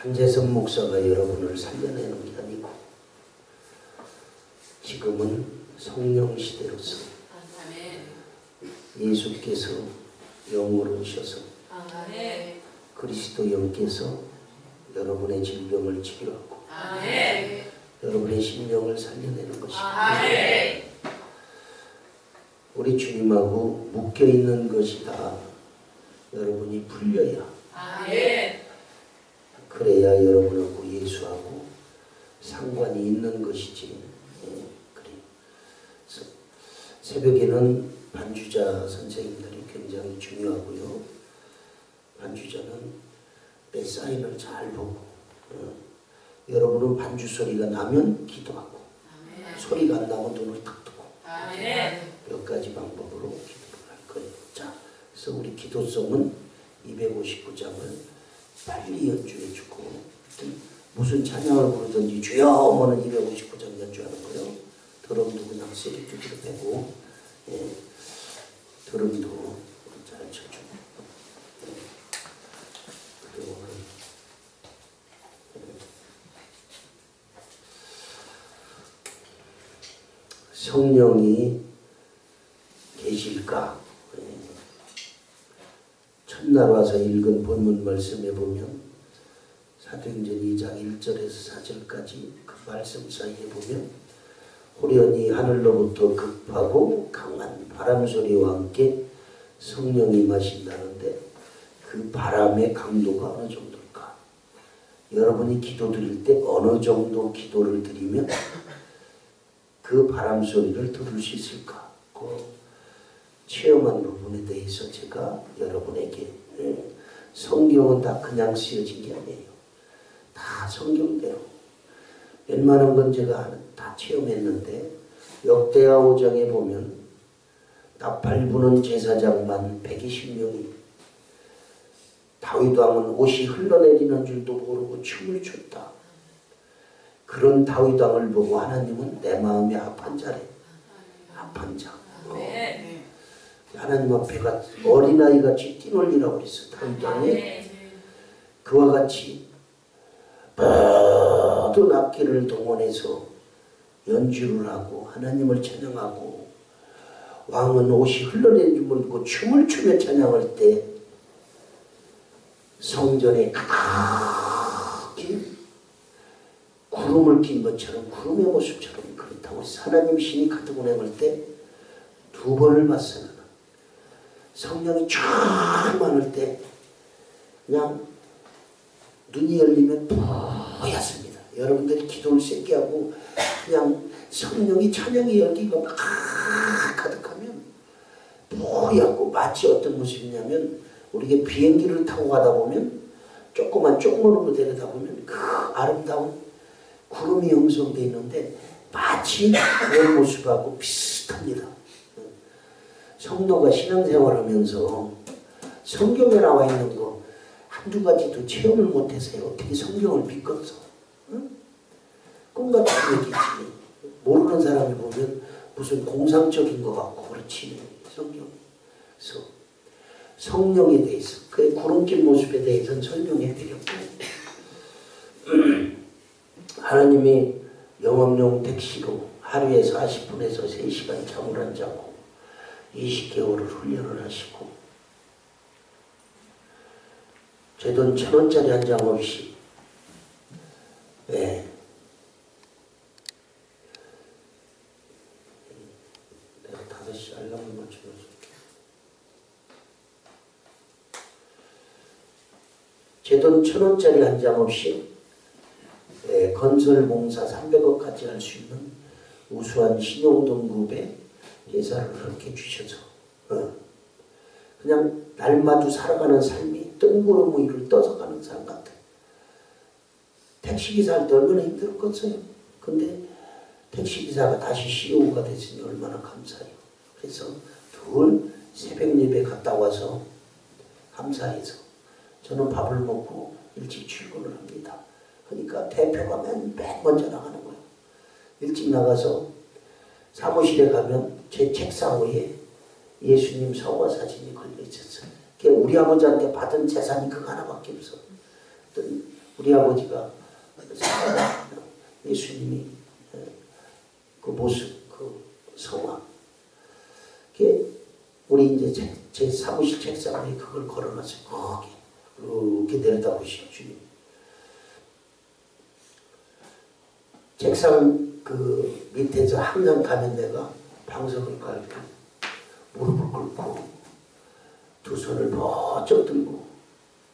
한재선 목사가 여러분을 살려내는 게 아니고 지금은 성령 시대로서 예수께서 영으로 오셔서 그리스도 영께서 여러분의 질병을 치료하고 여러분의 심령을 살려내는 것입니다. 우리 주님하고 묶여있는 것이 다 여러분이 풀려야 그래야 여러분하고 예수하고 상관이 있는 것이지. 그래서 새벽에는 반주자 선생님들이 굉장히 중요하고요. 반주자는 내 사인을 잘 보고 여러분은 반주 소리가 나면 기도하고 소리가 안 나면 눈을 탁 뜨고 몇 가지 방법으로 기도를 할 거예요. 자, 그래서 우리 기도송은 259장을 빨리 연주해주고 무슨 찬양을 부르든지 주여 하면은 259장 연주하는 거예요. 드럼도 그냥 세게 두드려 대고 드럼도 잘 쳐주고 그리고 성령이 계실까? 첫날 와서 읽은 본문 말씀에 보면 사도행전 2장 1절에서 4절까지 그 말씀 사이에 보면 호련히 하늘로부터 급하고 강한 바람소리와 함께 성령이 임하신다는데 그 바람의 강도가 어느 정도일까? 여러분이 기도 드릴 때 어느 정도 기도를 드리면 그 바람소리를 들을 수 있을까? 그 체험한 부분에 대해서 제가 여러분에게 성경은 다 그냥 쓰여진 게 아니에요. 다 성경대로 웬만한 건 제가 다 체험했는데 역대하 5장에 보면 나팔 부는 제사장만 120명이 다윗 왕은 옷이 흘러내리는 줄도 모르고 춤을 췄다. 그런 다윗 왕을 보고 하나님은 내 마음에 합한 자래. 합한 자. 하나님 앞에가 어린아이같이 뛰놀리라고 그랬어. 다윗 왕이 그와 같이 모든 악기를 동원해서 연주를 하고 하나님을 찬양하고 왕은 옷이 흘러내린 줄 모르고 춤을 추며 찬양할 때 성전에 가득히 구름을 낀 것처럼 구름의 모습처럼 그렇다고 하나님 신이 가득 운행할 때 두 번을 봤어요. 성령이 쫙 많을 때 그냥 눈이 열리면 뽀얗습니다. 여러분들이 기도를 세게 하고 그냥 성령이 찬양의 열기가 막 가득하면 뽀얗고 마치 어떤 모습이냐면 우리가 비행기를 타고 가다 보면 조그만 쪽문으로 내려다보면 그 아름다운 구름이 형성되어 있는데 마치 그런 모습하고 비슷합니다. 성도가 신앙생활을 하면서 성경에 나와 있는 거 한두 가지도 체험을 못해서 어떻게 성경을 믿겠어? 응? 꿈같은 얘기지. 모르는 사람이 보면 무슨 공상적인 것 같고 그렇지. 성경이. 그래서 성령에 대해서 그의 구름낀 모습에 대해서는 설명해 드렸고 하나님이 영업용 택시로 하루에 40분에서 3시간 잠을 안 자고 20개월을 훈련을 하시고 제 돈 1,000원짜리 한 장 없이 내가 5시 알람을 맞춰놓을게. 제 돈 1,000원짜리 한 장 없이 건설공사 300억까지 할 수 있는 우수한 신용등급의 예산을 그렇게 주셔서 그냥 날마다 살아가는 삶이 뜬구름 위를 떠서 가는 사람 같아요. 택시기사 할 때 얼마나 힘들었겠어요. 근데 택시기사가 다시 CEO가 됐으니 얼마나 감사해요. 그래서 늘 새벽 예배 갔다 와서 감사해서 저는 밥을 먹고 일찍 출근을 합니다. 그러니까 대표가 맨 먼저 나가는 거예요. 일찍 나가서 사무실에 가면 제 책상 위에 예수님 성화 사진이 걸려 있었어요. 우리 아버지한테 받은 재산이 그거 하나밖에 없어. 우리 아버지가 예수님이 그 모습, 그 성화. 우리 이제 제 사무실 책상 위에 그걸 걸어놨어요. 거기. 이렇게 내려다보시오, 주님. 책상 그 밑에서 항상 가면 내가 방석을 깔고 무릎을 꿇고 두 손을 번쩍 들고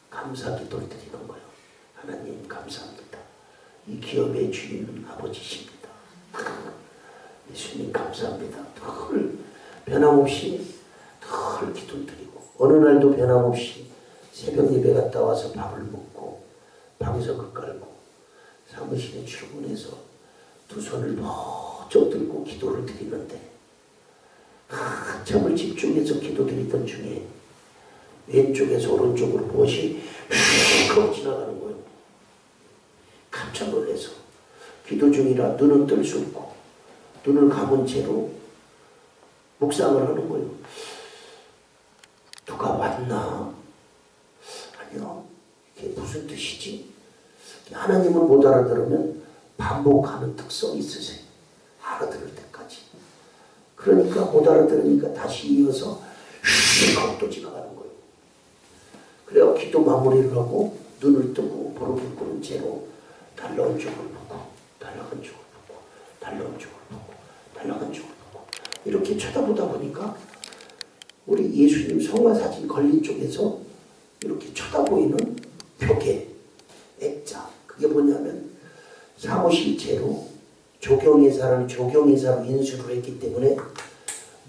감사 기도를 드리는 거예요. 하나님 감사합니다. 이 기업의 주인은 아버지십니다. 예수님 감사합니다. 늘 변함없이 늘 기도를 드리고 어느 날도 변함없이 새벽 예배 갔다 와서 밥을 먹고 방석을 깔고 사무실에 출근해서 두 손을 번쩍 들고 기도를 드리는데 한참을 집중해서 기도드리던 중에 왼쪽에서 오른쪽으로 무엇이 휙 지나가는 거예요. 깜짝 놀라서 기도 중이라 눈은 뜰 수 없고 눈을 감은 채로 묵상을 하는 거예요. 누가 왔나? 아니요. 이게 무슨 뜻이지? 하나님을 못 알아들으면 반복하는 특성이 있으세요. 알아들을 때까지. 그러니까 못 알아들으니까 다시 이어서 휙 또 지나가는 거예요. 그래야 기도 마무리를 하고 눈을 뜨고 무릎을 꿇은 채로 달라온 쪽을 보고 달라간 쪽을 보고 달라온 쪽을 보고 달라간 쪽을 보고 이렇게 쳐다보다 보니까 우리 예수님 성화사진 걸린 쪽에서 이렇게 쳐다보이는 벽에 액자, 그게 뭐냐면 사무실체로 조경회사로 인수를 했기 때문에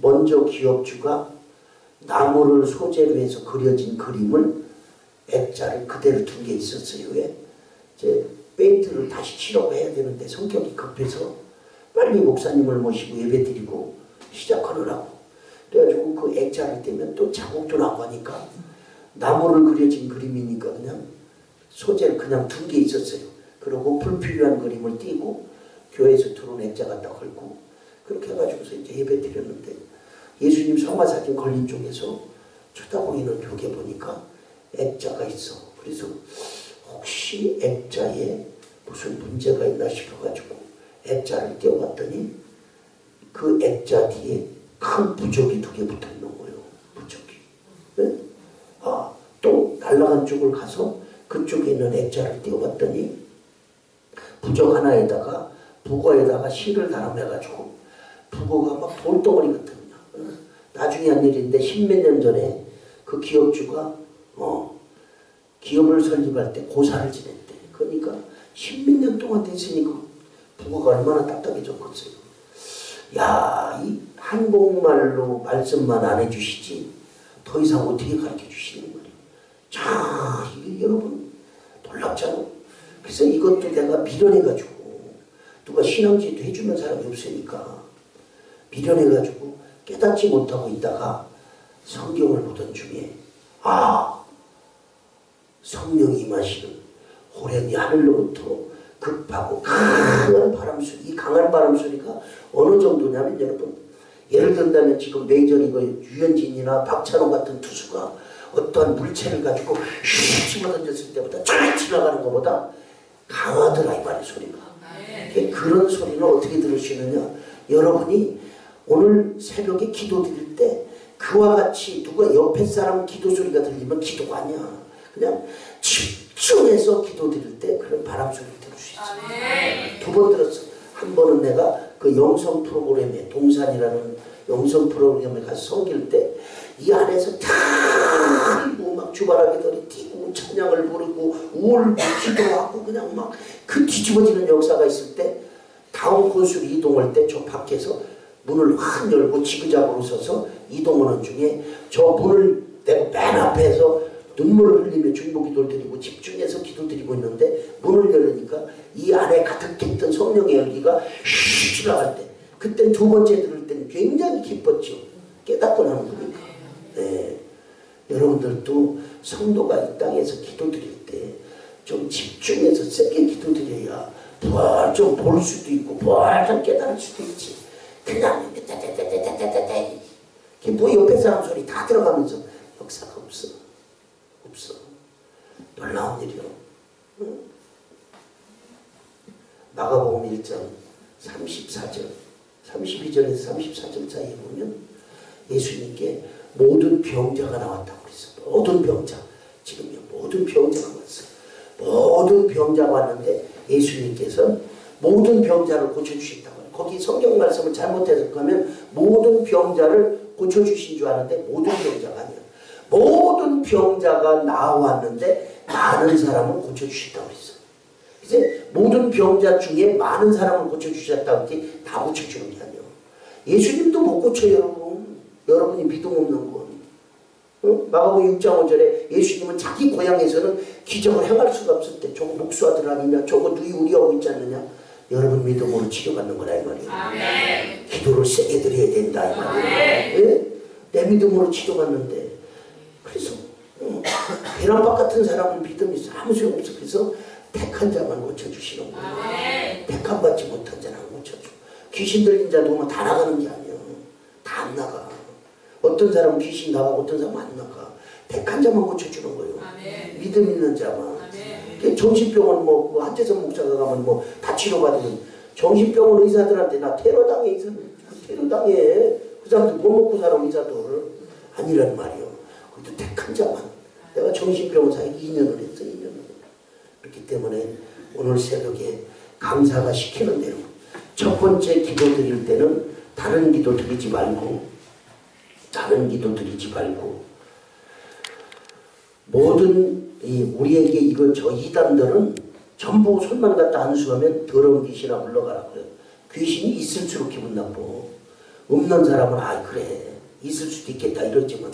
먼저 기업주가 나무를 소재로 해서 그려진 그림을 액자를 그대로 둔 게 있었어요. 왜? 이제 페인트를 다시 칠하고 해야 되는데 성격이 급해서 빨리 목사님을 모시고 예배드리고 시작하느라고. 그래가지고 그 액자를 떼면 또 자국도 나고 하니까 나무를 그려진 그림이니까 그냥 소재를 그냥 둔 게 있었어요. 그리고 불필요한 그림을 띄고 교회에서 들어온 액자 갖다 걸고 그렇게 해가지고서 이제 예배 드렸는데 예수님 성화사진 걸린 쪽에서 쳐다보이는 벽에 보니까 액자가 있어. 그래서 혹시 액자에 무슨 문제가 있나 싶어가지고 액자를 떼어봤더니 그 액자 뒤에 큰 부적이 2개 붙어 있는 거예요. 부적이. 네? 또 날아간 쪽을 가서 그쪽에 있는 액자를 떼어봤더니 부적 하나에다가 북어에다가 실을 달아매가지고 북어가 막 돌덩어리 같은 거야. 나중에 한 일인데 10몇 년 전에 그 기업주가 기업을 설립할 때 고사를 지냈대. 그러니까 10몇 년 동안 됐으니까 북어가 얼마나 딱딱해졌겠어요. 야, 이 한국말로 말씀만 안 해주시지 더 이상 어떻게 가르쳐 주시는 거예요. 자, 이게 여러분 놀랍잖아요. 그래서 이것도 내가 미련해가지고 누가 신앙지도 해주는 사람이 없으니까 미련해가지고 깨닫지 못하고 있다가 성경을 보던 중에 성령이 임하시는 호련히 하늘로부터 급하고 강한 바람소리, 이 강한 바람소리가 어느 정도냐면 여러분 예를 든다면 지금 메이저리거 유현진이나 박찬호 같은 투수가 어떠한 물체를 가지고 휙 집어던졌을 때보다 쫙 지나가는 것보다 강하더라 이 말의 소리가. 그런 소리는 어떻게 들을 수 있느냐? 여러분이 오늘 새벽에 기도 드릴 때 그와 같이 누가 옆에 사람 기도 소리가 들리면 기도가 아니야. 그냥 집중해서 기도 드릴 때 그런 바람 소리를 들을 수 있어. 2번 들었어. 한 번은 내가 그 영성 프로그램에 동산이라는 영성 프로그램에 가서 섬길 때 이 안에서 다 울고 막 주바라기들이 뛰고 찬양을 부르고 울고 기도하고 그냥 막 그 뒤집어지는 역사가 있을 때 다음 코스로 이동할 때 저 밖에서 문을 확 열고 지그작으로 서서 이동하는 중에 저 문을 내가 맨 앞에서 눈물을 흘리며 중보기도를 드리고 집중해서 기도드리고 있는데 문을 열으니까 이 안에 가득했던 성령의 열기가 휙 지나갈 때 그땐 2번째 들을 때는 굉장히 기뻤죠. 깨닫고 나는 거니까. 네. 여러분들도 성도가 이 땅에서 기도드릴 때 좀 집중해서 세게 기도드려야 부활 좀 볼 수도 있고 부활 좀 깨달을 수도 있지. 그냥 뭐 옆에 사람 소리 다 들어가면서 역사가 없어. 놀라운 일이요. 응? 34절, 32절에서 34절 사이에 보면 예수님께 모든 병자가 나왔다고 그랬어. 모든 병자. 지금요, 모든 병자가 왔어. 모든 병자가 왔는데 예수님께서 모든 병자를 고쳐주신다고. 거기 성경 말씀을 잘못 해석하면 모든 병자를 고쳐주신 줄 아는데 모든 병자가 아니야. 모든 병자가 나왔는데 많은 사람을 고쳐주신다고 그랬어. 이제 모든 병자 중에 많은 사람을 고쳐주셨다고 했지 다 고쳐주는 게 아니야. 예수님도 못 고쳐요, 여러분. 여러분이 믿음 없는 건. 마가복음 6장 5절에 예수님은 자기 고향에서는 기적을 행할 수가 없을 때 저거 목수아들 아니냐, 저거 누이 우리하고 있지 않느냐. 여러분 믿음으로 치료받는 거라 이 말이에요. 아멘. 기도를 세게 드려야 된다 이 말이에요. 네? 내 믿음으로 치료받는데 그래서 계란밥 같은 사람은 믿음이 아무 소용없어. 그래서 택한 자만 고쳐주시는 거예요. 택한 받지 못한 자는 안 고쳐줘. 귀신 들린 자도 오면 다 나가는 게 아니야. 다 안 나가. 어떤 사람은 귀신 나가고 어떤 사람은 안 나가. 택한 자만 고쳐주는 거예요. 아멘. 믿음 있는 자만. 정신병원 뭐 한재선 목사가 가면 뭐 다 치료받으면 정신병원 의사들한테 나 테러당해 의사 테러당해 그 사람들 못 먹고 살아 의사들 아니란 말이요. 그것도 택한 자만. 내가 정신병원사에 2년을 했어. 2년을. 그렇기 때문에 오늘 새벽에 강사가 시키는 대로 첫 번째 기도 드릴 때는 다른 기도 드리지 말고 모든 우리에게 이건 저 이단들은 전부 손만 갖다 안수하면 더러운 귀신아 물러가라고요. 귀신이 있을수록 기분 나빠. 없는 사람은 아 그래 있을 수도 있겠다 이러지만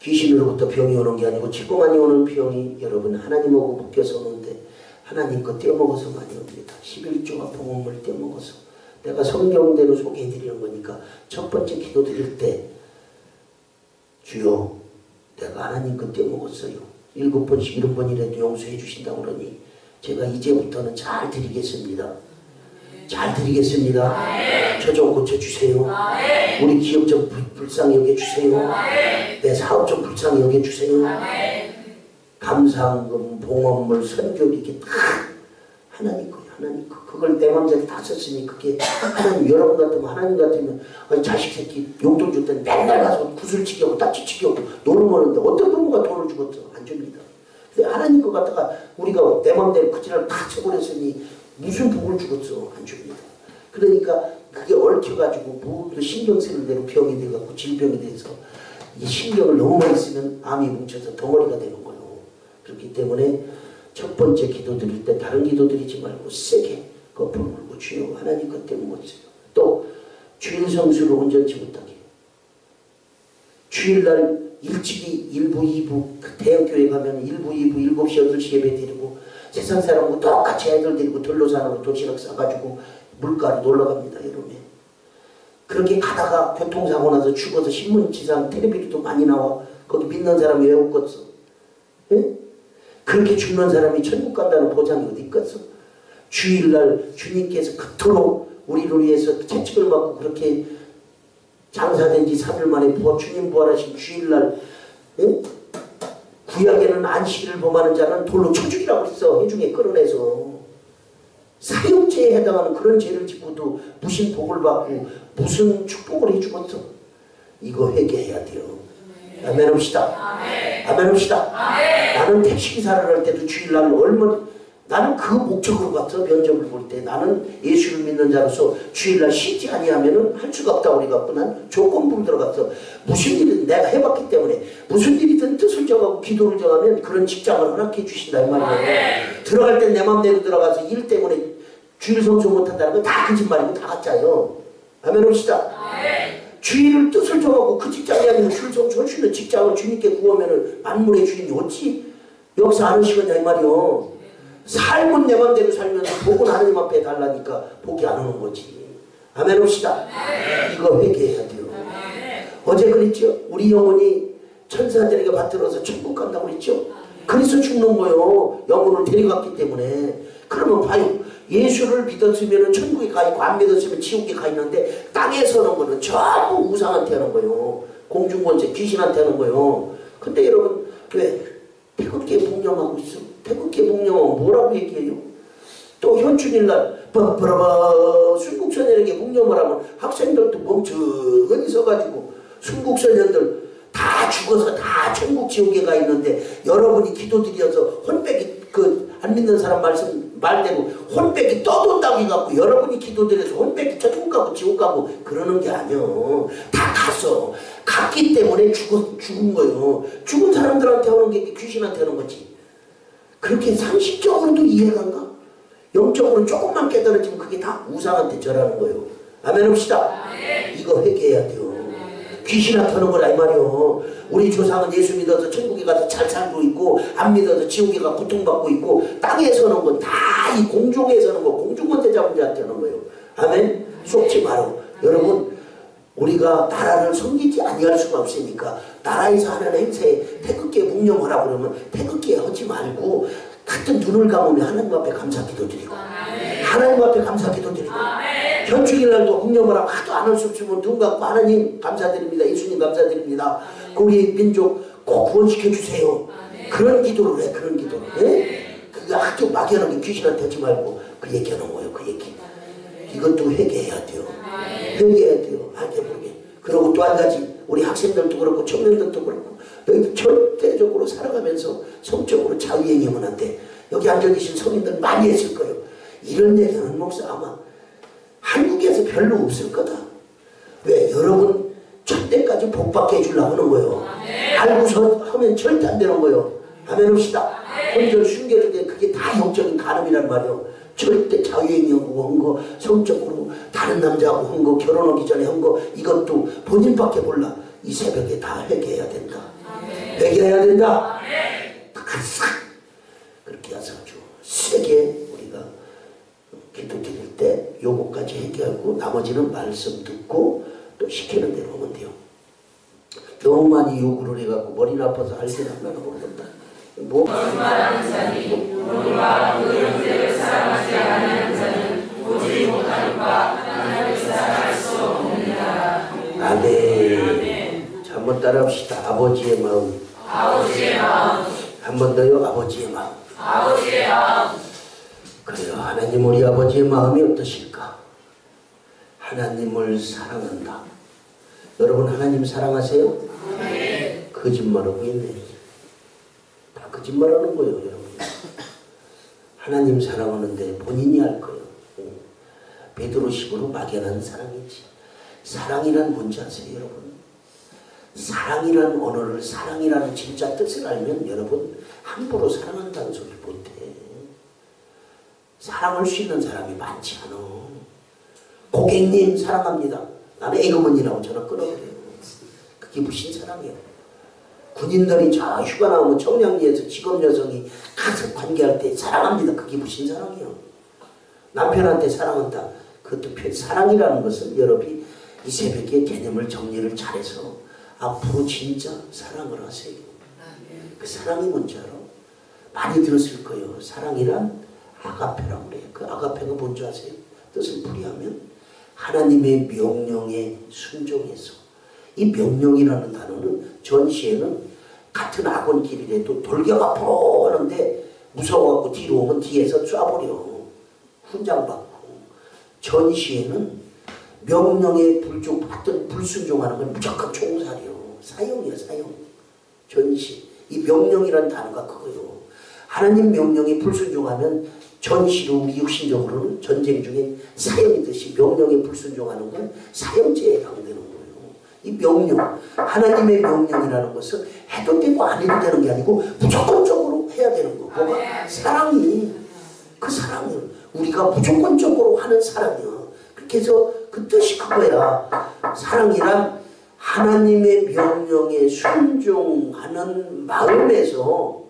귀신으로부터 병이 오는 게 아니고 지고만이 오는 병이 여러분 하나님하고 묶여서 오는데 하나님 거 떼어먹어서 많이 옵니다. 11조가 봉헌물 떼어먹어서 내가 성경대로 소개해드리는 거니까 첫 번째 기도 드릴 때 주여 내가 하나님 거 떼어먹었어요. 7번씩 7번이라도 용서해 주신다고 그러니 제가 이제부터는 잘 드리겠습니다. 잘 드리겠습니다. 저 좀 고쳐주세요. 우리 기업 좀 불쌍히 여겨주세요. 내 사업 좀 불쌍히 여겨주세요. 감사한금, 봉헌물, 선교비 이게 다 하나님 거예요. 하나님 거. 그걸 내 맘대로 다 썼으니 그게 하나님 여러분 같으면 하나님 같으면 아니 자식 새끼 용돈 줄 때는 맨날 가서 구슬치기 하고 딱지치기 하고 노름 오는데 어떤 부모가 돈을 주겠어? 안 줍니다. 근데 하나님 거 갖다가 우리가 내 맘대로 그 지랄 다 쳐버렸으니 무슨 복을 주겠어? 안 줍니다. 그러니까 그게 얽혀가지고 모두 신경 쓰는 대로 병이 돼갖고 질병이 돼서 이 신경을 너무 많이 쓰면 암이 뭉쳐서 덩어리가 되는 거예요. 그렇기 때문에 첫 번째 기도 드릴 때 다른 기도 드리지 말고 세게 거품을 물고 주여 하나님 것 때문에 못써요. 또 주일 성수를 온전치 못하게 주일날 일찍이 1부 2부 그 대형교회 가면 1부 2부 7시 8시 예배 드리고 세상 사람하고 똑같이 애들 데리고 들로산으로 도시락 싸가지고 물가로 놀러갑니다. 여름에 그렇게 가다가 교통사고 나서 죽어서 신문지상 텔레비전도 많이 나와. 거기 믿는 사람이 왜 웃겠어? 예? 그렇게 죽는 사람이 천국 간다는 보장이 어디 있겠어? 주일날 주님께서 그토록 우리를 위해서 채찍을 맞고 그렇게 장사된 지 3일 만에 주님 부활하신 주일날 예? 구약에는 안식일을 범하는 자는 돌로 쳐 죽이라고 했어. 해중에 끌어내서 사형죄에 해당하는 그런 죄를 짓고도 무슨 복을 받고 무슨 축복을 해주겠어. 이거 회개해야 돼요. 아멘 합시다. 아멘 합시다. 나는 택시기사를 할 때도 주일날 얼마나 나는 그 목적으로 가서 면접을 볼 때 나는 예수를 믿는 자로서 주일날 쉬지 아니하면 할 수가 없다고 그래갖고 난 조건부로 들어가서 무슨 일이든 내가 해봤기 때문에 무슨 일이든 뜻을 정하고 기도를 정하면 그런 직장을 허락해 주신다 이 말이에요. 들어갈 땐 내 맘대로 들어가서 일 때문에 주일 성수 못한다는 건 다 거짓말이고 다 가짜요. 아멘 합시다. 주일을 뜻을 정하고 그 직장이 아니면 주일 성수 할 수 있는 직장을 주님께 구하면 만물의 주인이 어찌 여기서 안 오시겠냐 이 말이요. 삶은 내 맘대로 살면서 복은 하나님 앞에 달라니까 복이 안 오는 거지. 아멘 합시다. 이거 회개해야 돼요. 어제 그랬죠? 우리 영혼이 천사들에게 받들어서 천국 간다고 그랬죠? 그래서 죽는 거예요. 영혼을 데려갔기 때문에. 그러면 봐요. 예수를 믿었으면 천국에 가 있고 안 믿었으면 지옥에 가 있는데 땅에 서는 거는 전부 우상한테 하는 거예요. 공중권세 귀신한테 하는 거예요. 근데 여러분 왜 태극기에 복념하고 있어? 태극기에 복념하면 뭐라고 얘기해요? 또 현충일날 버버버 순국선열에게 묵념을 하면 학생들도 멍청하니 서가지고 순국선열들 다 죽어서 다 천국 지옥에 가 있는데 여러분이 기도드려서 혼백이 안 믿는 사람 말대로 혼백이 떠돈다고 해갖고 여러분이 기도드려서 혼백이 천국 가고 지옥 가고 그러는 게 아니여. 다 갔어. 갔기 때문에 죽은 거요. 죽은 사람들한테 오는 게 귀신한테 오는 거지. 그렇게 상식적으로도 이해가 안 가? 영적으로 조금만 깨달아지면 그게 다 우상한테 절하는 거예요. 아멘 합시다. 이거 회개해야 돼요. 귀신한테 오는 거라 이 말이요. 우리 조상은 예수 믿어서 천국에 가서 잘 살고 있고 안 믿어서 지옥에 가서 고통받고 있고 땅에 서는 건 다 이 공중에 서는 거 공중권세 잡은 자한테 오는 거예요. 아멘. 속지 마라. 여러분 우리가 나라를 섬기지 아니할 수가 없으니까 나라에서 하는 행세에 태극기에 묵념하라고 그러면 태극기에 하지 말고 같은 눈을 감으면 하나님 앞에 감사 기도드리고 하나님 앞에 감사 기도드리고 현충일날도 묵념을 하고 하도 안 할 수 없으면 눈 감고 하나님 감사드립니다. 예수님 감사드립니다. 우리 민족 꼭 구원시켜 주세요. 그런 기도를 해. 그런 기도를 해. 그게 하도 막연하게 귀신한테 하지 말고 그 얘기하는 거예요. 그 얘기. 이것도 회개해야 돼요. 회개해야 돼요. 알게 모르게. 그리고 또 한 가지 우리 학생들도 그렇고 청년들도 그렇고 너희들 절대적으로 살아가면서 성적으로 자유행위하면 안 돼. 여기 앉아 계신 성인들 많이 했을 거예요. 이런 얘기는 목사 아마 한국에서 별로 없을 거다. 왜? 여러분 첫 때까지 복받게 해주려고 하는 거예요. 알고서 하면 절대 안 되는 거예요. 아멘 합시다. 혼절 순결일 때 그게 다 영적인 간음이란 말이에요. 절대 자유행위하고 한 거, 성적으로 다른 남자하고 한 거, 결혼하기 전에 한 거, 이것도 본인밖에 몰라. 이 새벽에 다 회개해야 된다. 회개해야 된다. 그렇게 해서 아주 세게 우리가 기도 드릴 때 요거까지 회개하고 나머지는 말씀 듣고 또 시키는 대로 하면 돼요. 너무 많이 요구를 해갖고 머리는 아파서 할 때는 하나도 모르겠다. 뭐? 거짓말하는 자니 우리와 그 형제를 사랑하지 않는 자는 보지 못하니까 하나님을 사랑할 수 없느니라. 아멘. 자, 한번 따라합시다. 아버지의 마음. 아버지의 마음. 한 번 더요. 아버지의 마음. 아버지의 마음. 그래요. 하나님 우리 아버지의 마음이 어떠실까? 하나님을 사랑한다. 여러분 하나님 사랑하세요? 네. 거짓말하고 있네. 다 거짓말하는 거예요. 여러분. 하나님 사랑하는데 본인이 알 거예요. 베드로식으로 막연한 사랑이지. 사랑이란 뭔지 아세요 여러분? 사랑이란 언어를 사랑이라는 진짜 뜻을 알면 여러분 함부로 사랑한다는 소리 못해. 사랑할 수 있는 사람이 많지 않아. 고객님 사랑합니다. 나는 에그먼이라고 전화 끊어버려요. 그게 무슨 사랑이에요. 군인들이 저 휴가 나오면 청량리에서 직업 여성이 가서 관계할 때 사랑합니다. 그게 무슨 사랑이에요. 남편한테 사랑한다. 그것도 사랑이라는 것은 여러분이 이 새벽에 개념을 정리를 잘해서 앞으로 진짜 사랑을 하세요. 그 사랑이 뭔지 알아? 많이 들었을 거예요. 사랑이란 아가페라고 그래요. 그 아가페가 뭔지 아세요? 뜻을 풀이하면 하나님의 명령에 순종해서. 이 명령이라는 단어는 전시에는 같은 악원길이라도 돌격 앞으로 하는데 무서워갖고 뒤로 오면 뒤에서 쏴버려. 훈장받고. 전시에는 명령에 불순종하는 건 무조건 총살이요. 사형이에요. 사형. 전시. 이 명령이라는 단어가 그거요. 하나님 명령에 불순종하면 전시로 우리 육신적으로는 전쟁 중에 사형이듯이 명령에 불순종하는 건 사형죄에 해당되는 거예요. 이 명령, 하나님의 명령이라는 것은 해도 되고 안 해도 되는 게 아니고 무조건적으로 해야 되는 거. 뭐가? 사랑이. 그 사랑을 우리가 무조건적으로 하는 사랑이야. 그렇게 해서 그 뜻이 그거야. 사랑이란 하나님의 명령에 순종하는 마음에서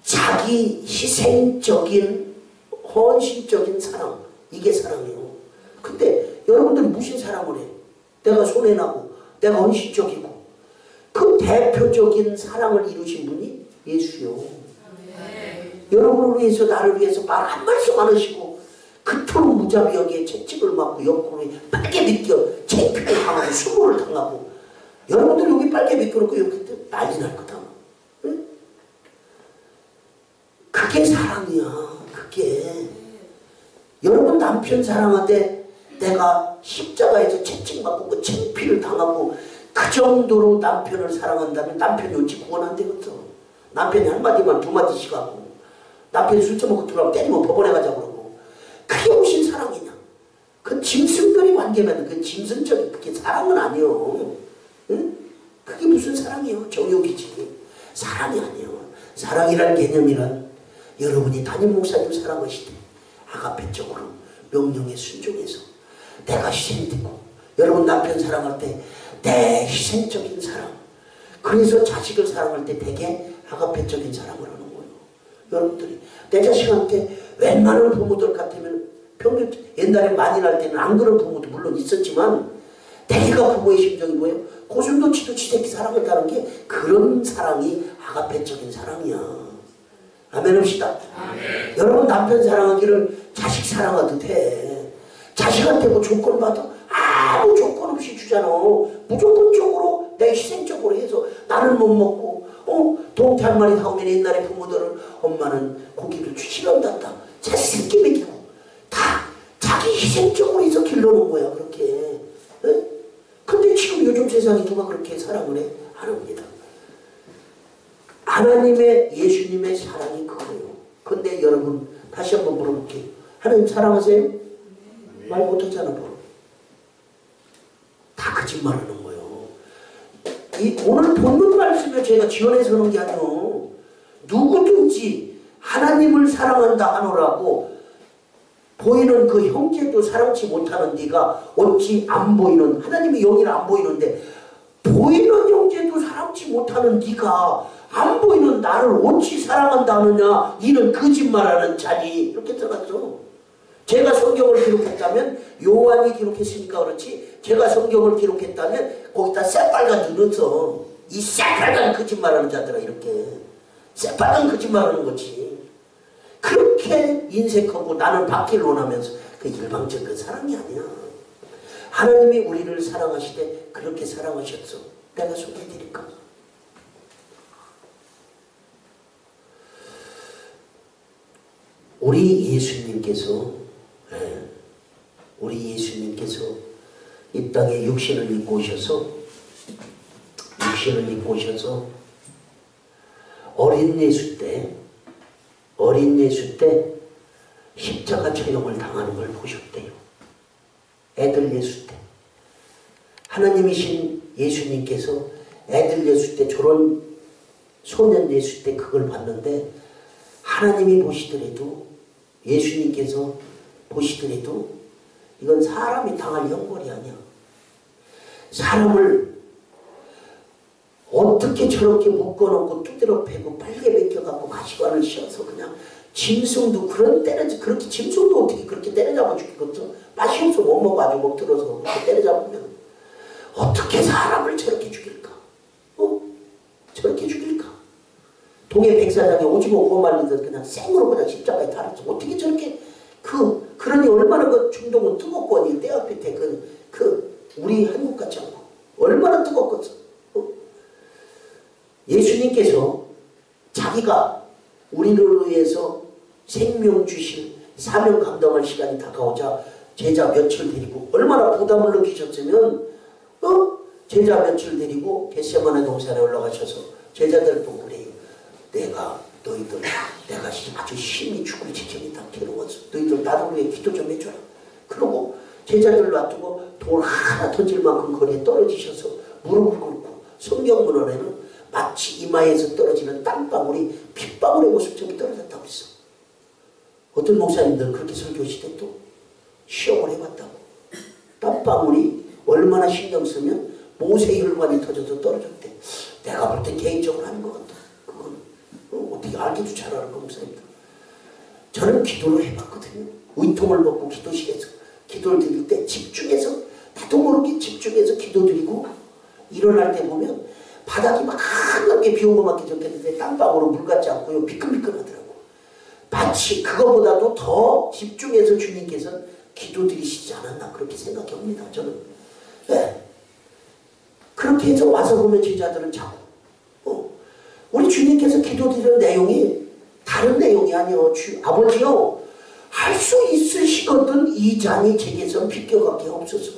자기 희생적인 헌신적인 사랑. 이게 사랑이에요. 근데 여러분들이 무슨 사랑을 해? 내가 손해나고 내가 헌신적이고 그 대표적인 사랑을 이루신 분이 예수요. 여러분을 위해서 나를 위해서 말 한 말씀 안 하시고 그토록 무자비하게 채찍을 맞고 옆구리에 빨개 비껴 창피를 당하고 수모를 당하고 여러분들 여기 빨개 비껴놓고 여기 난리 날 거다. 응? 그게 사랑이야. 그게 여러분 남편 사랑하되 내가 십자가에서 채찍맞고 그 창피를 당하고 그 정도로 남편을 사랑한다면 남편이 어찌 구원 안 되겠어. 남편이 한마디만 두마디씩 하고 남편이 술 처먹고 들어가면 때리면 법원에 가자고 그러고 그게 무슨 사랑이냐. 그 짐승들이 관계면 그 짐승적인 그게 사랑은 아니요. 응? 그게 무슨 사랑이요. 정욕이지. 사랑이 아니요. 사랑이라는 개념이란 여러분이 담임 목사님 사랑하실 때 아가페적으로 명령에 순종해서 내가 희생되고 여러분 남편 사랑할 때 내 희생적인 사랑 그래서 자식을 사랑할 때 되게 아가페적인 사랑을 하는 거예요. 여러분들이 내 자식한테 웬만한 부모들 같으면 평균 옛날에 많이 날 때는 안 그런 부모도 물론 있었지만 대개가 부모의 심정이 뭐예요? 고슴도치도 지 새끼 사랑한다는 게 그런 사랑이 아가페적인 사랑이야. 아멘 합시다. 아멘. 여러분 남편 사랑하기를 자식 사랑해도 돼. 자식한테 뭐 조건 받아? 아무 조건 없이 주잖아. 무조건적으로 내 희생적으로 해서 나는 못 먹고 동태 한 마리 사오면 옛날에 부모들은 엄마는 고기를 싫어한다. 자식 새끼 먹이고 다 자기 희생적으로 해서 길러놓은 거야 그렇게. 에? 근데 지금 요즘 세상에 누가 그렇게 사랑을 해? 안 합니다. 하나님의 예수님의 사랑이 그거예요. 근데 여러분 다시 한번 물어볼게요. 하나님 사랑하세요? 말 못하잖아 뭐. 다 거짓말하는 거예요. 오늘 본문 말씀에 제가 지원해서 그런 게 아니에요. 누구든지 하나님을 사랑한다 하노라고 보이는 그 형제도 사랑치 못하는 네가 어찌 안 보이는 하나님의 영이라 안 보이는데 보이는 형제도 사랑치 못하는 네가 안 보이는 나를 어찌 사랑한다 하느냐 이는 거짓말하는 자니 이렇게 써놨어. 제가 성경을 기록했다면 요한이 기록했으니까 그렇지 제가 성경을 기록했다면 거기다 새빨간 눈 넣어서 이 새빨간 거짓말하는 자들아 이렇게 새빨간 거짓말하는 거지. 그렇게 인색하고 나는 받기를 원하면서 그 일방적인 사랑이 아니야. 하나님이 우리를 사랑하시되 그렇게 사랑하셨어. 내가 소개해드릴까? 우리 예수님께서 이 땅에 육신을 입고 오셔서 어린 예수 때 십자가 처형을 당하는 걸 보셨대요. 애들 예수 때. 하나님이신 예수님께서 애들 예수 때 저런 소년 예수 때 그걸 봤는데 하나님이 보시더라도 예수님께서 보시더라도 이건 사람이 당할 형벌이 아니야. 사람을 어떻게 저렇게 묶어놓고 두드려 패고 빨개 벗겨갖고 가시관을 씌워서 그냥 짐승도 그렇게 짐승도 어떻게 그렇게 때려잡아 죽이겠어? 맛이 없어 못 먹어 아주 목 들어서 그렇게 때려잡으면 어떻게 사람을 저렇게 죽일까? 저렇게 죽일까? 동해 백사장에 오징어 구워 말리듯 그냥 생으로 그냥 십자가에 달았어. 어떻게 저렇게 그러니 얼마나 그 중동은 뜨겁고 이 때 앞에 우리 한국 같지 않고 얼마나 뜨겁겠어. 예수님께서 자기가 우리를 위해서 생명 주실 사명 감당할 시간이 다가오자 제자 며칠 데리고 얼마나 부담을 느끼셨으면 제자 며칠 데리고 겟세마네 동산에 올라가셔서 제자들 보고 그래요. 내가 아주 힘이 죽을 지경이다. 괴로워서 너희들 나를 위해 기도 좀 해줘라. 그러고 제자들 놔두고 돌 하나 던질 만큼 거리에 떨어지셔서 무릎을 꿇고 성경문헌에는 마치 이마에서 떨어지는 땀방울이 핏방울의 모습처럼 떨어졌다고 했어. 어떤 목사님들은 그렇게 설교하실 때 또 시험을 해봤다고. 땀방울이 얼마나 신경 쓰면 모세 혈관이 터져서 떨어졌대. 내가 볼 땐 개인적으로 하는 것 같다. 그건 어떻게 알기도 잘 아는 거 목사님들. 저는 기도를 해봤거든요. 의통을 먹고 기도실에서 기도를 드릴 때 집중해서 나도 모르게 집중해서 기도드리고 일어날 때 보면 바닥이 막 하얗게 비 온 것만 적혔는데 땀방울은 물 같지 않고요. 비끈비끈하더라고. 마치 그거보다도 더 집중해서 주님께서 기도드리시지 않았나 그렇게 생각합니다. 저는. 네. 그렇게 해서 와서 보면 제자들은 자고 우리 주님께서 기도드리는 내용이 다른 내용이 아니요. 아버지요 할 수 있으시거든 이 잔이 제게서 비껴가게 없어서.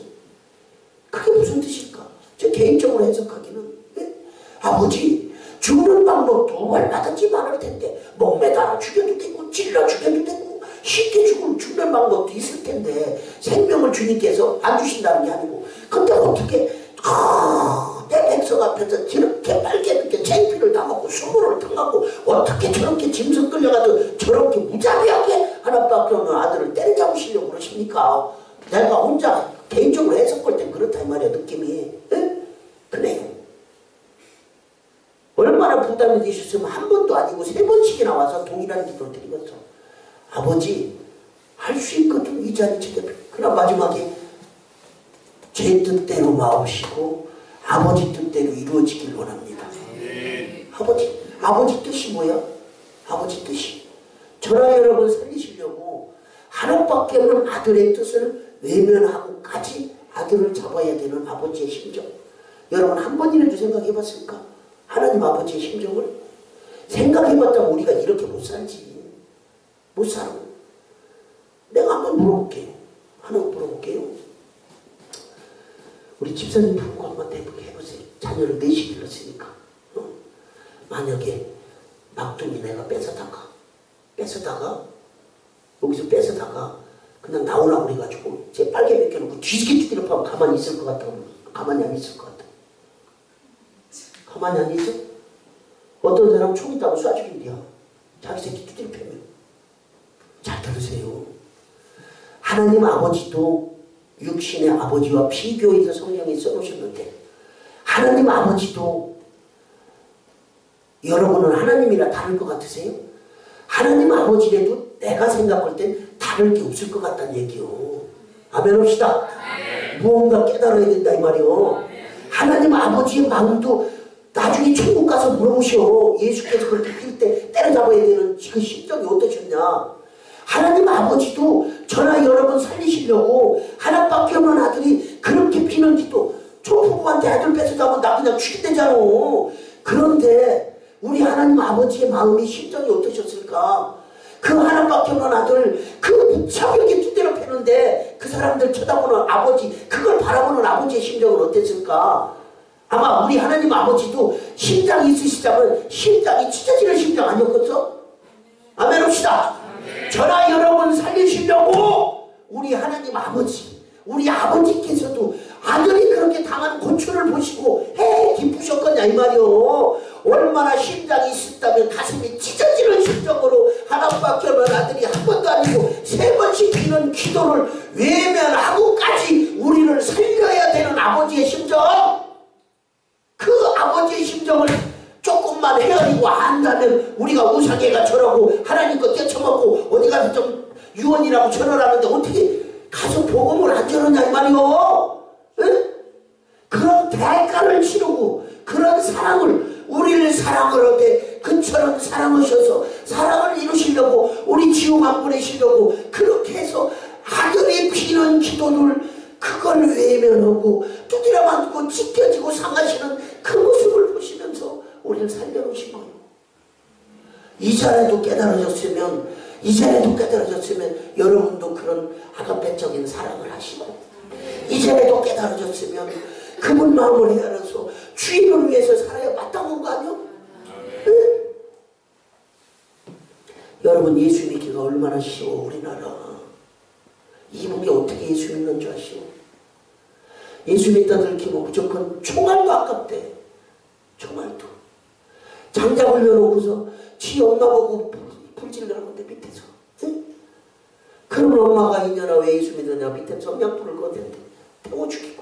그게 무슨 뜻일까? 제 개인적으로 해석하기는, 예? 아버지 죽는 방법도 얼마든지 많을 텐데 목매달아 죽여도 되고 찔러 죽여도 되고 쉽게 죽는 방법도 있을 텐데 생명을 주님께서 안 주신다는 게 아니고, 근데 어떻게 내 백성 앞에서 저렇게 빨개게 창피를 당하고 수모를 당하고 어떻게 저렇게 짐승 끌려가도 저렇게 무자비하게 하나밖에 없는 아들을 때려잡으시려고 그러십니까? 내가 혼자 개인적으로 해석할 땐 그렇다 이 말이야, 느낌이. 예? 그래요. 얼마나 부담이 되셨으면 한 번도 아니고 3번씩이나 와서 동일한 기도를 드리면서 아버지 할 수 있거든 이 자리 제게. 그러나 마지막에 제 뜻대로 마옵시고 아버지 뜻대로 이루어지길 원합니다. 아버지 뜻이 뭐야? 아버지 뜻이 저나 여러분 살리시려고 하나밖에 없는 아들의 뜻을 외면하고까지 아들을 잡아야 되는 아버지의 심정. 여러분 한 번이라도 생각해봤을까? 하나님 아버지의 심정을 생각해봤다면 우리가 이렇게 못 살지. 못 살아. 내가 한번 물어볼게요. 하나 물어볼게요. 우리 집사님 부부가 한번 해보세요. 자녀를 넷이 길렀으니까. 만약에 막둥이 내가 뺏어다가 여기서 뺏어다가 그냥 나오라고 그래가지고 제 빨개 벗겨놓고 뒤지게 하면 가만히 있을 것 같아? 가만히 안 있을 것 같아? 가만히 안 있어? 어떤 사람 총 있다고 쏴 죽인대요. 자기 새끼 두드려 패면. 잘 들으세요. 하나님 아버지도 육신의 아버지와 비교해서 성경에 써놓으셨는데 하나님 아버지도 여러분은 하나님이랑 다를 것 같으세요? 하나님 아버지라도 내가 생각할 땐 다를 게 없을 것 같다는 얘기요. 아멘 합시다. 무언가 깨달아야 된다 이 말이요. 하나님 아버지의 마음도 나중에 천국 가서 물어보시오. 예수께서 그렇게 필 때 때려잡아야 되는 그 심정이 어떠셨냐. 하나님 아버지도 저나 여러분 살리시려고 하나밖에 없는 아들이 그렇게 피는 기도. 조부부한테 아들 뺏어가면 나 그냥 죽인대잖아. 그런데 우리 하나님 아버지의 마음이 심정이 어떠셨을까? 그 하나밖에 없는 아들 그 무차별하게 두대로 패는데 그 사람들 쳐다보는 아버지, 그걸 바라보는 아버지의 심정은 어땠을까? 아마 우리 하나님 아버지도 심장이 있으시다면 심장이 찢어지는 심장 아니었겠어? 아멘 합시다. 저나 여러분 살리시려고 우리 하나님 아버지, 우리 아버지께서도 아들이 그렇게 당한 고초를 보시고 기쁘셨겠냐 이 말이요. 얼마나 심장이 있었다면 가슴이 찢어지는 심정으로 하나밖에 없는 아들이 한 번도 아니고 3번씩 피는 기도를 외면하고까지 우리를 살려야 되는 아버지의 심정. 그 아버지의 심정을 조금만 헤아리고 안다면 우리가 우상애가 저러고 하나님 거 떼쳐먹고 어디 가서 좀 유언이라고 전화하는데 어떻게 가서 복음을 안 전하냐 이 말이요. 응? 그런 대가를 치르고 그런 사랑을 우리를 사랑을 하되 그처럼 사랑하셔서 사랑을 이루시려고 우리 지옥 안 보내시려고 그렇게 해서 아들이 피는 기도를 그걸 외면하고 두드려 맞고 찢겨지고 상하시는 그 모습을 보시면서 우리를 살려놓으신 거예요. 이전에도 깨달아졌으면 여러분도 그런 아가페적인 사랑을 하시고 이전에도 깨달아졌으면 그분 마음을 헤아려서 주인을 위해서 살아야 마땅한 거 아니요? 응? 여러분 예수 믿기가 얼마나 쉬워. 우리나라 이북에 어떻게 예수 믿는 줄 아시오? 예수 믿다 들키면 무조건 총알도 아깝대. 총알도 장작 올려놓고서 지 엄마 보고 불질러는데 밑에서. 응? 그러면 엄마가 이년아 왜 예수 믿느냐 밑에 점약불을 거대는데 태워 죽이고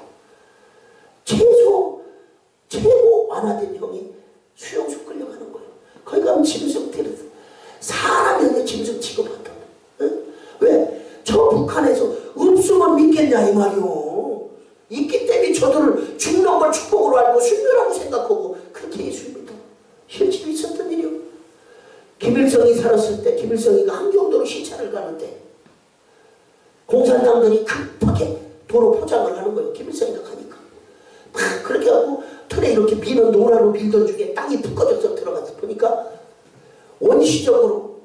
최고 완화된 형이 수용소 끌려가는 거예요. 거기 가면 짐승 때려서 사람에게 짐승 취급한다. 응? 왜? 저 북한에서 없으면 믿겠냐 이 말이오. 있기 때문에 저들을 죽는 걸 축복으로 알고 순교라고 생각하고 그렇게 예수입니다. 실제로 있었던 일이요. 김일성이 살았을 때 김일성이가 한경도로 시찰을 가는데 공산당들이 급하게 도로 포장을 하는 거예요. 김일성이가 가니까 막 그렇게 하고 틀에 이렇게 미는 노라로 밀던 중에 땅이 부꺼져서 들어가서 보니까 원시적으로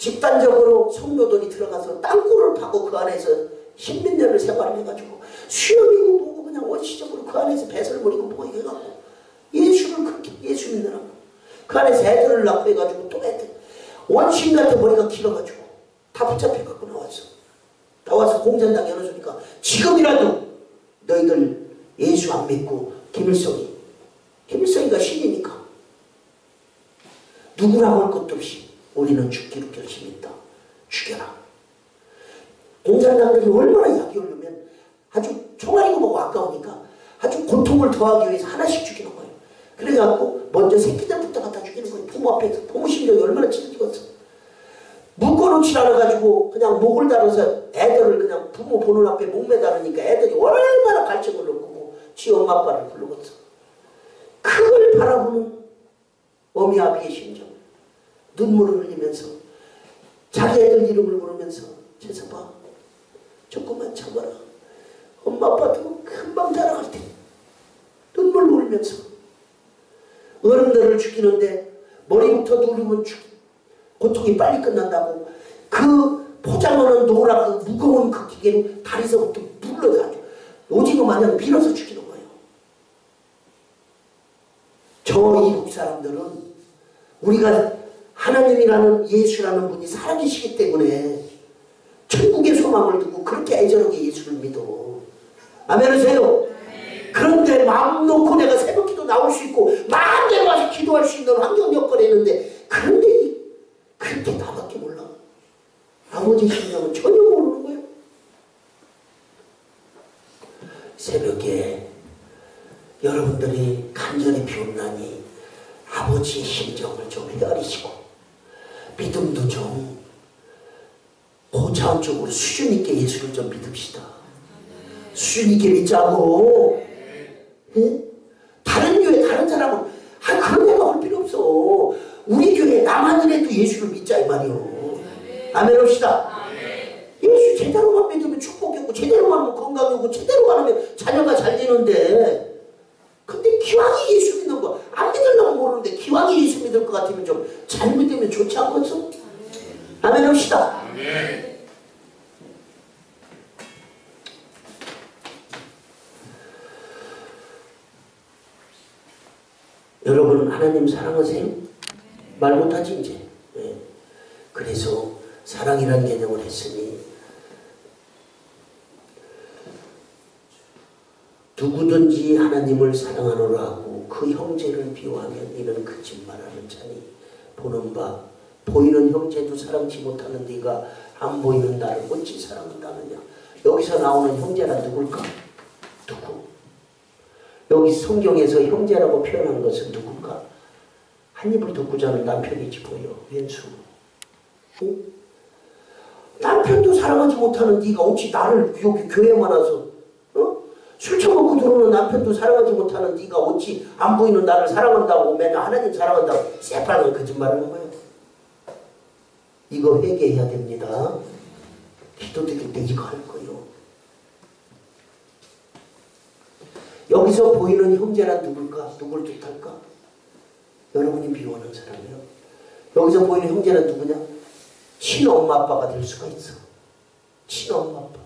집단적으로 성도들이 들어가서 땅굴을 파고 그 안에서 십몇 년을 생활을 해가지고 수염이고 뭐고 그냥 원시적으로 그 안에서 배설물이고 뭐고 해갖고 예수를 그렇게 예수 믿느라고 그 안에서 애들을 낳고 해가지고 또 애들 원신 같은 머리가 길어가지고 다 붙잡혀 갖고 나와서 공산당 열어주니까 지금이라도 너희들 예수 안 믿고 김일성이가 신이니까 누구라고 할 것도 없이 우리는 죽기로 결심했다. 죽여라. 공산당들이 얼마나 약이 오르면 아주 총알이고 뭐고 아까우니까 아주 고통을 더하기 위해서 하나씩 죽이는 거예요. 그래갖고 먼저 새끼들부터 갖다 죽이는 거예요. 부모 앞에서. 부모 심정이 얼마나 찢어지겠어. 묶어놓지 않아가지고 그냥 목을 달아서 애들을 그냥 부모 보는 앞에 목 매달으니까 애들이 얼마나 갈증을 느끼고 지 엄마 아빠를 부르겠어. 그걸 바라보는 어미 아비의 심정. 눈물을 흘리면서 자기 애들 이름을 부르면서 재서봐 조금만 참아라. 엄마 아빠도 금방 자라갈 테 눈물 흘리면서 어른들을 죽이는데 머리부터 누르면 고통이 빨리 끝난다고 그 포장하는 노라 그 무거운 그 기계로 다리서부터 눌러가지고 오징어 마냥 밀어서 죽이는 거예요. 저 이국 사람들은 우리가 하나님이라는 예수라는 분이 살아계시기 때문에 천국의 소망을 두고 그렇게 애절하게 예수를 믿어. 아멘 하세요. 그런데 마음 놓고 내가 새벽기도 나올 수 있고 마음대로 와서 기도할 수 있는 환경 여건에 있는데 그런데 그렇게 나밖에 몰라. 아버지 심령은 전혀 모르는 거예요. 새벽에 여러분들이 간절히 비웃나니 아버지의 심정을 좀 헤아리시고 믿음도 좀 고차원적으로 수준있게 예수를 좀 믿읍시다. 수준있게 믿자고. 예? 다른 교회 다른 사람은 그런 데가 올 필요 없어. 우리 교회 나만 이래도 예수를 믿자 이 말이요. 아멘 합시다. 예수 제대로만 믿으면 축복이 없고 제대로만 하면 건강이 없고 제대로만 하면 자녀가 잘 되는데 근데 기왕이 예수 믿는 거 안 믿으려고 모르는데 기왕이 예수 믿을 것 같으면 좀 잘 믿으면 좋지 않겠어? 아멘 합시다. 여러분 하나님 사랑하세요? 말 못하지 이제. 네. 그래서 사랑이라는 개념을 했으니 누구든지 하나님을 사랑하노라 하고 그 형제를 비호하면 이는 거짓말하는 자니 보는 바 보이는 형제도 사랑치 못하는 네가 안 보이는 나를 어찌 사랑한다느냐. 여기서 나오는 형제란 누굴까? 누구? 여기 성경에서 형제라고 표현한 것은 누굴까? 한 입을 듣고 자는 남편이지 보여. 왼수. 응? 남편도 사랑하지 못하는 네가 어찌 나를 여기 교회만 와서 술 처먹고 들어오는 남편도 사랑하지 못하는 네가 어찌 안 보이는 나를 사랑한다고 맨날 하나님 사랑한다고 새빨간 거짓말하는 거예요. 이거 회개해야 됩니다. 기도 드릴 때 이거 할 거예요. 여기서 보이는 형제란 누굴까? 누굴 뜻할까? 여러분이 미워하는 사람이요. 여기서 보이는 형제란 누구냐? 친엄마 아빠가 될 수가 있어. 친엄마 아빠.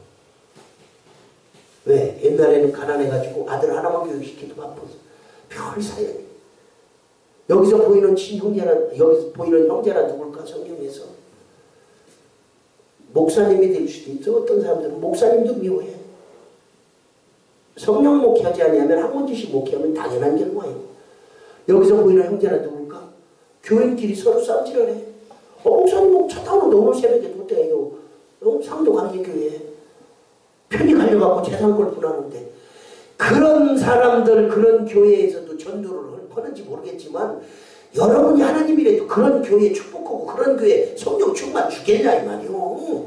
왜? 옛날에는 가난해가지고 아들 하나만 교육시키도 바빠서 별 사연이. 여기서 보이는 친형제란, 여기서 보이는 형제란 누굴까? 성경에서 목사님이 될 수도 있어. 어떤 사람들은 목사님도 미워해. 성령 목회하지 아니하면 학문지식 목회하면 당연한 결과예요. 여기서 보이는 형제란 누굴까? 교인끼리 서로 싸움질을 해. 목사님 차 타고 오늘 새벽에 도대요. 상도관계교회 편히 갈려갖고 재산권 분하는데 그런 사람들 그런 교회에서도 전도를 하는지 모르겠지만 여러분이 하나님이라도 그런 교회 축복하고 그런 교회 성령 충만 주겠냐 이 말이요.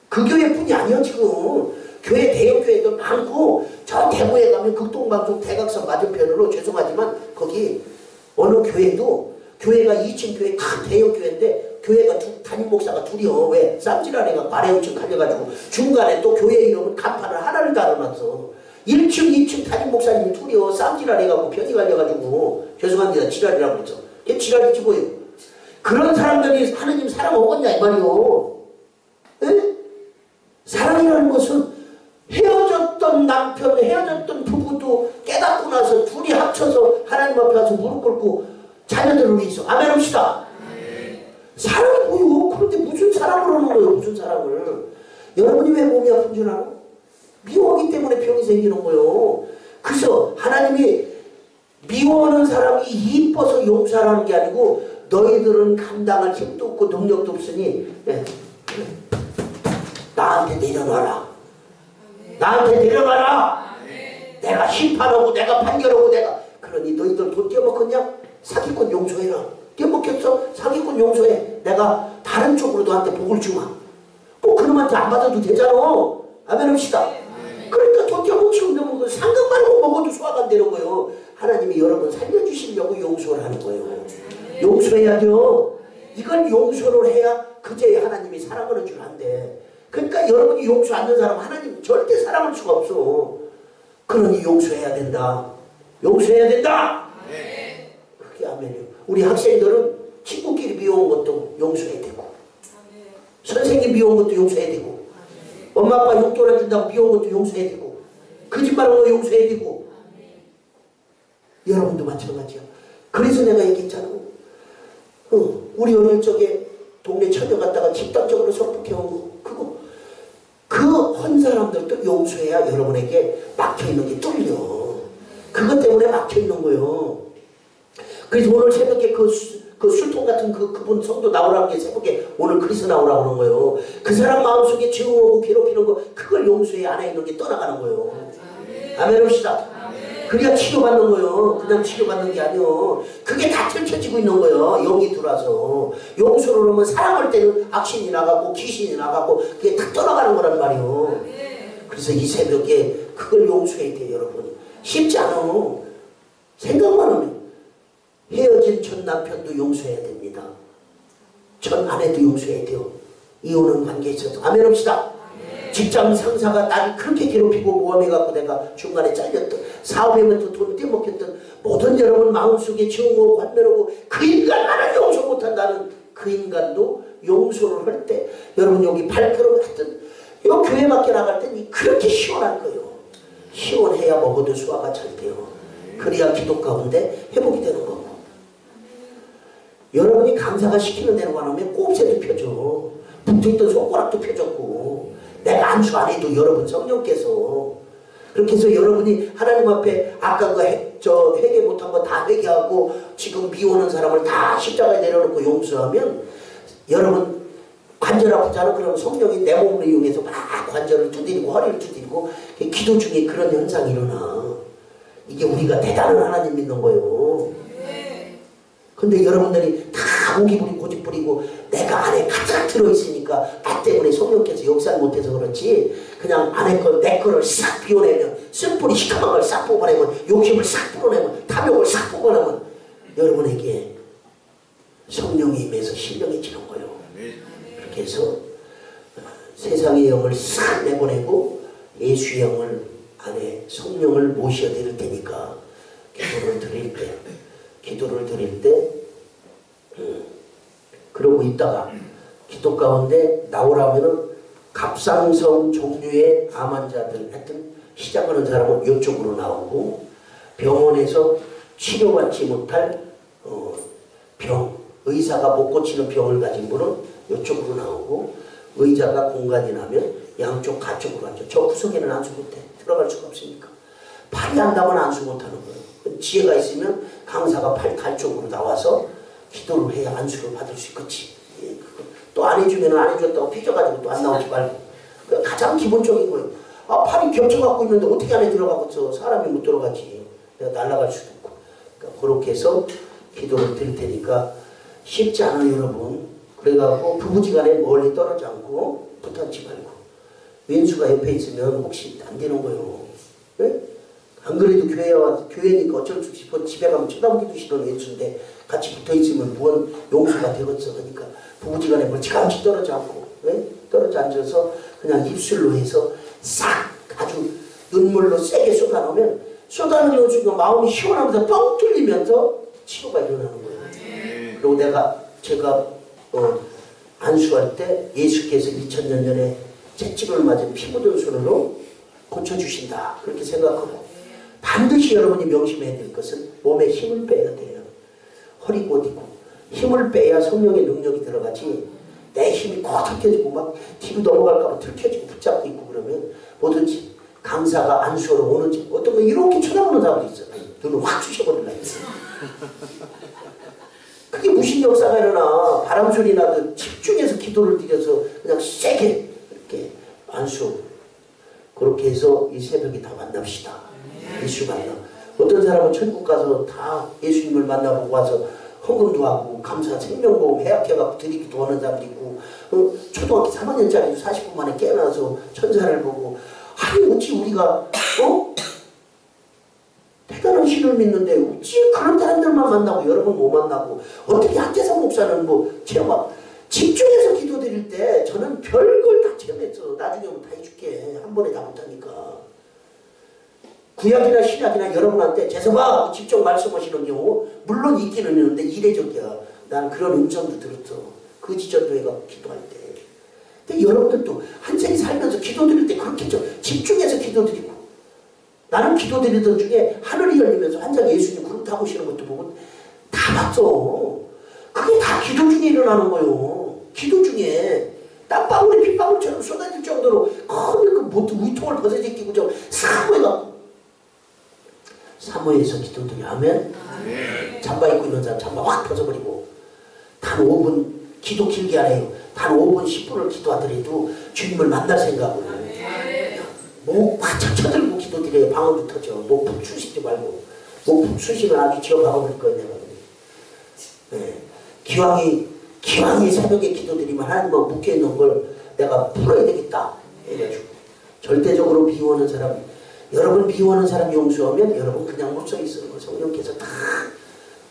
그 교회뿐이 아니요. 지금 교회 대형 교회도 많고 저 대구에 가면 극동방송 대각선 맞은편으로 죄송하지만 거기 어느 교회도 교회가 2층 교회 큰 대형 교회인데 교회가 담임 목사가 둘이요. 왜? 쌈질하래가 아래 5층 갈려가지고 중간에 또 교회 이름은 간판을 하나를 달아놨어. 1층 2층 담임 목사님이 둘이요. 쌈질하래가고 편이 갈려가지고 죄송합니다. 지랄이라고 그랬죠. 걔 지랄이지 뭐예요. 그런 사람들이 하나님 사랑하겠냐 이 말이요. 에? 사랑이라는 것은 헤어졌던 남편, 헤어졌던 부부도 깨닫고 나서 둘이 합쳐서 하나님 앞에 가서 무릎 꿇고 자녀들을 위해서 아멘 합시다. 사랑이 뭐요? 그런데 무슨 사랑을 하는 거예요? 무슨 사랑을? 여러분이 왜 몸이 아픈 줄 알아? 미워하기 때문에 병이 생기는 거예요. 그래서 하나님이 미워하는 사람이 이뻐서 용서하는 게 아니고 너희들은 감당할 힘도 없고 능력도 없으니 나한테 내려놔라. 나한테 내려놔라. 내가 심판하고 내가 판결하고 내가 그러니 너희들 돈 떼먹었냐? 사기꾼 용서해라. 떼먹혔어? 사기꾼 용서해. 내가 다른 쪽으로 너한테 복을 주마. 꼭 그놈한테 안 받아도 되잖아. 아멘 합시다. 그러니까 돈 떼먹히고 너무 상금 말고 먹어도 소화가 안 되는 거예요. 하나님이 여러분 살려주시려고 용서를 하는 거예요. 용서해야죠. 이걸 용서를 해야 그제야 하나님이 사랑하는 줄 안돼. 그러니까 여러분이 용서 안 하는 사람 하나님 절대 사랑할 수가 없어. 그러니 용서해야 된다. 용서해야 된다. 그게 아멘이요. 우리 학생들은 친구끼리 미워한 것도 용서해야 되고 선생님 미워한 것도 용서해야 되고 엄마 아빠 용돈 안 준다고 미워한 것도 용서해야 되고 거짓말한 거 용서해야 되고 여러분도 마찬가지야. 그래서 내가 얘기했잖아. 우리 어릴 적에 동네 처녀 갔다가 집단적으로 성폭행한 거 그거 그 헌 사람들도 용서해야 여러분에게 막혀있는 게 뚫려. 그것 때문에 막혀있는 거예요. 그래서 오늘 새벽에 그 술통 같은 그분 성도 나오라는 게 새벽에 오늘 그리스 나오라고 그런 거예요. 그 사람 마음속에 증오하고 괴롭히는 거 그걸 용서해야 안에 있는 게 떠나가는 거예요. 아멘 합시다. 그래야 치료받는 거예요. 그냥 치료받는 게 아니요. 그게 다 펼쳐지고 있는 거예요. 영이 들어와서. 용서를 하면 사랑할 때는 악신이 나가고 귀신이 나가고 그게 다 떠나가는 거란 말이에요. 그래서 이 새벽에 그걸 용서해야 돼요. 여러분. 쉽지 않아. 생각만 하면. 헤어진 전 남편도 용서해야 됩니다. 전 아내도 용서해야 돼요. 이혼한 관계에 있어서. 아멘 합시다. 직장 상사가 나를 그렇게 괴롭히고 모함해갖고 내가 중간에 잘렸던 사업에부터 돈 떼먹혔던 모든 여러분 마음속에 증오하고 관멸하고 그 인간 나를 용서 못한다는 그 인간도 용서를 할 때 여러분 여기 발걸음 하여튼 이 교회 밖에 나갈 때는 그렇게 시원할 거예요. 시원해야 먹어도 소화가 잘 돼요. 그래야 기도 가운데 회복이 되는 거고 여러분이 강사가 시키는 대로 가면 꼽새도 펴져 붙어있던 손가락도 펴졌고 내가 안수 안 해도 여러분 성령께서 그렇게 해서 여러분이 하나님 앞에 아까 저 회개 못한 거 다 회개하고 지금 미워하는 사람을 다 십자가에 내려놓고 용서하면 여러분 관절 아프잖아. 그러면 성령이 내 몸을 이용해서 막 관절을 두드리고 허리를 두드리고 기도 중에 그런 현상이 일어나. 이게 우리가 대단한 하나님 믿는 거예요. 근데 여러분들이 다 고기 부리고 고집 부리고 내가 안에 가득 들어있으니까 나 때문에 성령께서 역사를 못해서 그렇지 그냥 안에 거 내 거를 싹 비워내면 쓴뿌리 시커먼 걸 싹 뽑아내면 욕심을 싹 풀어내면 탐욕을 싹 뽑아내면 여러분에게 성령이 임해서 신령해지는 거예요. 그렇게 해서 세상의 영을 싹 내보내고 예수의 영을 안에 성령을 모셔드릴 테니까 기도를 드릴 때 그러고 있다가 기도 가운데 나오라면은 갑상선 종류의 암 환자들 하여튼 시작하는 사람은 이쪽으로 나오고 병원에서 치료받지 못할 병 의사가 못 고치는 병을 가진 분은 이쪽으로 나오고 의자가 공간이 나면 양쪽 가쪽으로 앉아. 저 구석에는 안수 못해. 들어갈 수가 없으니까. 팔이 안다면 안수 못하는 거예요. 지혜가 있으면 강사가 팔 달쪽으로 나와서 기도를 해야 안수를 받을 수 있겠지. 예, 또 안 해주면 안 해줬다고 삐져가지고 또 안 나오지 말고. 그러니까 가장 기본적인 거예요. 아, 팔이 겹쳐갖고 있는데 어떻게 안에 들어가겠어. 사람이 못 들어가지. 내가 날아갈 수도 있고. 그러니까 그렇게 해서 기도를 드릴 테니까 쉽지 않아요, 여러분. 그래갖고 부부지간에 멀리 떨어지 않고 붙었지 말고. 왼수가 옆에 있으면 혹시 안 되는 거예요. 네? 안 그래도 교회니까 어쩔 수 없이 집에 가면 쳐다보기도 싫은 왼수인데 같이 붙어있으면 무언 용수가 되겠어. 그러니까 부부지간에 멀찌감치 떨어져 않고 네? 떨어져 앉아서 그냥 입술로 해서 싹 아주 눈물로 세게 쏟아놓으면 쏟아놓는 순간 마음이 시원하면서 뻥 뚫리면서 치료가 일어나는 거예요. 그리고 내가 제가 안수할 때 예수께서 2000년 전에 채찍을 맞은 피 묻은 손으로 고쳐주신다. 그렇게 생각하고 반드시 여러분이 명심해야 될 것은 몸에 힘을 빼야 돼요. 허리 곧이고 힘을 빼야 성령의 능력이 들어가지 내 힘이 꽉 들켜지고 막 뒤로 넘어갈까봐 들켜지고 붙잡고 있고 그러면 뭐든지 강사가 안수하러 오는지 어떤 거 이렇게 쳐다보는 사람도 있어요. 눈을 확 쑤셔버리려 했어요. 그게 무슨 역사가 일어나. 바람소리 나도 집중해서 기도를 드려서 그냥 세게 이렇게 안수. 그렇게 해서 이 새벽에 다 만납시다. 예수 만나. 어떤 사람은 천국 가서 다 예수님을 만나보고 와서 헌금도 하고 감사 생명보험 해약해갖고 드리기도 하는 사람도 있고 초등학교 3학년짜리도 40분 만에 깨어나서 천사를 보고 아니 어찌 우리가 대단한 신을 믿는데 어찌 그런 사람들만 만나고 여러분 못 만나고 어떻게 한재성 목사는 뭐 체험하고 집중해서 기도 드릴 때 저는 별걸 다 체험했어. 나중에 오면 다 해줄게. 한 번에 다 못하니까. 구약이나 신약이나 여러분한테 재서봐 직접 말씀하시는 경우 물론 있기는 있는데 이례적이야. 난 그런 음성도 들었어. 그 지전도회가 기도할 때. 근데 여러분들도 한 생이 살면서 기도 드릴 때 그렇게 좀 집중해서 기도 드리고 나는 기도 드리던 중에 하늘이 열리면서 한장 예수님 구름 타고 오시는 것도 보고 다 봤어. 그게 다 기도 중에 일어나는 거예요. 기도 중에 땀방울이 핏방울처럼 쏟아질 정도로 큰 그 위통을 벗어제끼고 좀 사모해갖고 사모해서 기도드려. 아멘. 잠바 입고 있는 사람 잠바 확 벗어버리고 단 5분 기도 길게 하래요. 단 5분 10분을 기도하더라도 주님을 만날 생각으로 목 바짝 쳐들고 기도드려요. 방언도 터져. 목 푹 쑤시지 말고. 목 푹 쑤시면 아주 지어 박아버릴 거예요. 내가. 네. 기왕이 새벽에 기도드리면 하나님과 묶여있는 걸 내가 풀어야 되겠다 해가지고 절대적으로 미워하는 사람 여러분 미워하는 사람 용서하면 여러분 그냥 못 서 있어요. 성령께서 다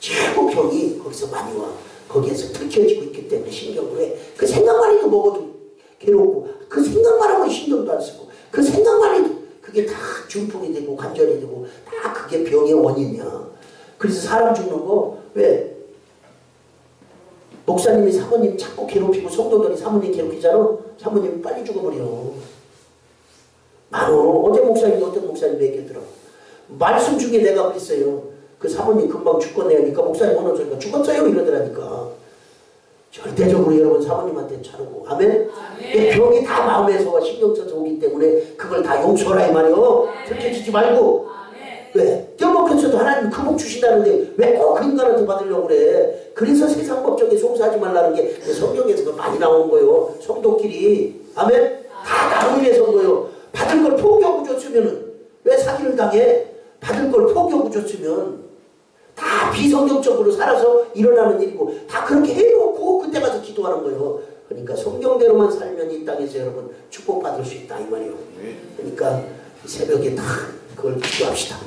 최고 병이 거기서 많이 와. 거기에서 들켜지고 있기 때문에 신경을 해. 그 생각만 해도 먹어도 괴롭고 그 생각만 하면 신경도 안 쓰고 그 생각만 해도 그게 다 중풍이 되고 관절이 되고 다 그게 병의 원인이야. 그래서 사람 죽는 거 왜? 목사님이 사모님 자꾸 괴롭히고 성도들이 사모님 괴롭히잖아. 사모님이 빨리 죽어버려. 많어. 어제 목사님이 어떤 목사님 얘기하더라. 말씀 중에 내가 그랬어요. 그 사모님 금방 죽겠네 하니까 목사님 오는 소리가 죽었어요 이러더라니까. 절대적으로 여러분 사모님한테 차르고 아멘? 병이 다 마음에서 신경 써서 오기 때문에 그걸 다 용서하라 이 말이요. 들켜지지 말고. 왜? 떼어먹혔어도 하나님 그 복 주신다는데 왜 꼭 그 인간한테 받으려고 그래? 그래서 세상 법정에 송사하지 말라는 게 성경에서 많이 나온 거예요. 성도끼리. 아멘? 다 나를 위해서 온 거예요. 받을 걸 포기하고 줬으면 왜 사기를 당해? 받을 걸 포기하고 줬으면 다 비성경적으로 살아서 일어나는 일이고 다 그렇게 해놓고 그때 가서 기도하는 거예요. 그러니까 성경대로만 살면 이 땅에서 여러분 축복받을 수 있다 이 말이에요. 그러니까 새벽에 다 그걸 기도합시다.